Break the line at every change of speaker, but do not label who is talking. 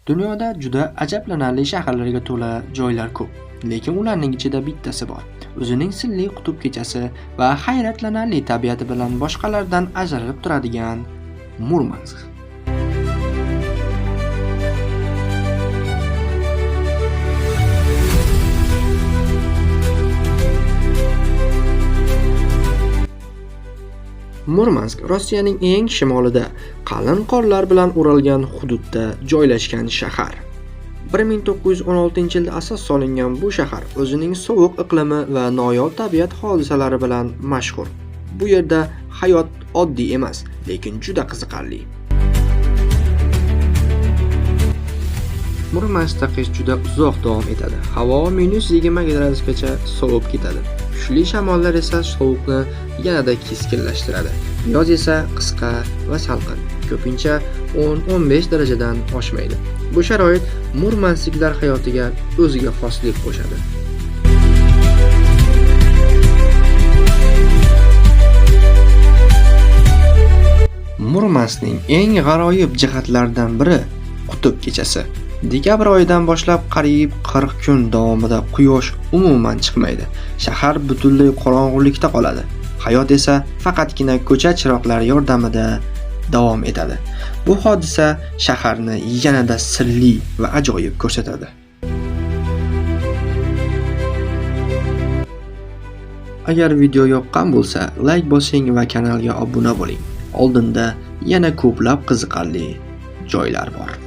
Dunyoda juda ajablanarli shaharlarga to'la joylar ko'p, lekin ularning ichida bittasi bor. O'zining sirli qutb kechasi va hayratlanarli tabiati bilan boshqalardan ajralib turadigan Murmansk. Murmansk Rossiyaning eng shimolida, qalin qorlar bilan o'ralgan hududda joylashgan shahar. 1916-yilda asos solingan bu shahar o'zining sovuq iqlimi va noyob tabiat hodisalari bilan mashhur. Bu yerda hayot oddiy emas, lekin juda qiziqarli. Murmanskda qish juda uzoq davom etadi. Havo -20 gradusgacha sovib ketadi. Kuchli shamollar esa sovuqni yanada keskinlashtiradi. Yoz esa qisqa va salqin, ko'pincha 10-15 darajadan oshmaydi. Bu sharoit murmanskliklar hayotiga o'ziga xoslik qo'shadi. Murmanskning eng g'aroyib jihatlaridan biri qutb kechasi. Dekabr oyidan boshlab qariyb 40 kun davomida quyosh umuman chiqmaydi. Shahar butunlay qorong'ulikda qoladi. Hayot esa faqatgina ko'cha chiroqlari yordamida davom etadi. Bu hodisa shaharni yanada sirli va ajoyib ko'rsatadi. Agar video yoqqan bo'lsa, like bosing va kanalga obuna bo'ling. Oldinda yana ko'plab qiziqarli joylar bor.